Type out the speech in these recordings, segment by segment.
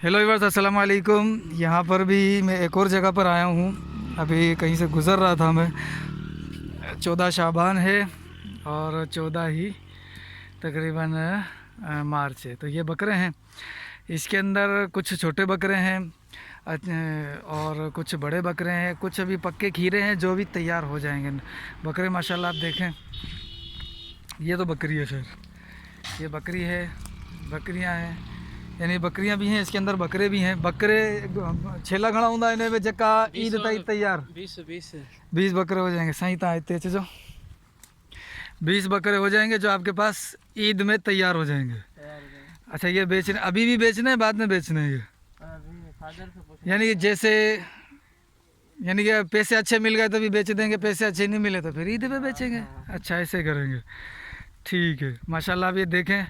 Hello viewers, अस्सलाम वालेकुम। यहाँ पर भी मैं एक और जगह पर आया हूँ। अभी कहीं से गुज़र रहा था मैं। 14 शाबान है और 14 ही तकरीबन मार्च है। तो ये बकरे हैं, इसके अंदर कुछ छोटे बकरे हैं और कुछ बड़े बकरे हैं, कुछ अभी पक्के खीरे हैं जो भी तैयार हो जाएंगे। बकरे माशाल्लाह आप देखें, ये तो बकरी है, फिर ये बकरी है, बकरियां हैं, यानी बकरियां भी हैं इसके अंदर, बकरे भी हैं। बकरे छेला घड़ा होंगे इन्हें में जका ईद तक तैयार 20 बकरे हो जाएंगे। सही था इतने जो 20 बकरे हो जाएंगे जो आपके पास ईद में तैयार हो जाएंगे। अच्छा, ये बेचने अभी भी बेचने हैं, बाद में बेचने हैं ये? यानी कि जैसे, यानी कि पैसे अच्छे मिल गए तो भी बेच देंगे, पैसे अच्छे नहीं मिले तो फिर ईद पे बेचेंगे। अच्छा, ऐसे करेंगे, ठीक है। माशाल्लाह आप ये देखें,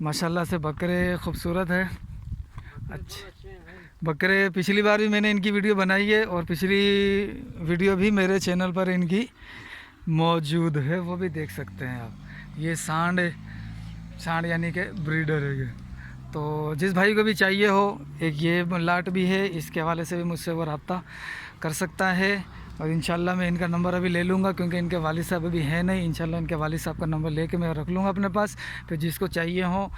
माशाल्लाह से बकरे खूबसूरत है। अच्छा, बकरे पिछली बार भी मैंने इनकी वीडियो बनाई है और पिछली वीडियो भी मेरे चैनल पर इनकी मौजूद है, वो भी देख सकते हैं आप। ये सांड है, सांड यानी कि ब्रीडर है ये। तो जिस भाई को भी चाहिए हो, एक ये लाट भी है, इसके हवाले से भी मुझसे वो रब्ता कर सकता है। और इंशाल्लाह मैं इनका नंबर अभी ले लूँगा, क्योंकि इनके वालिद साहब अभी है नहीं। इंशाल्लाह इनके वालिद साहब का नंबर लेके मैं रख लूँगा अपने पास। फिर जिसको चाहिए हो,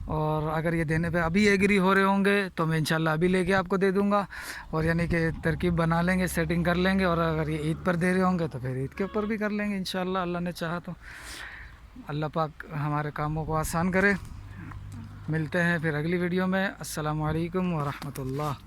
और अगर ये देने पे अभी एग्री हो रहे होंगे तो मैं इंशाल्लाह अभी लेके आपको दे दूँगा। और यानी कि तरकीब बना लेंगे, सेटिंग कर लेंगे। और अगर ये ईद पर दे रहे होंगे तो फिर ईद के ऊपर भी कर लेंगे इंशाल्लाह, अल्लाह ने चाहा तो। अल्लाह पाक हमारे कामों को आसान करे। मिलते हैं फिर अगली वीडियो में। अस्सलामु अलैकुम व रहमतुल्लाह।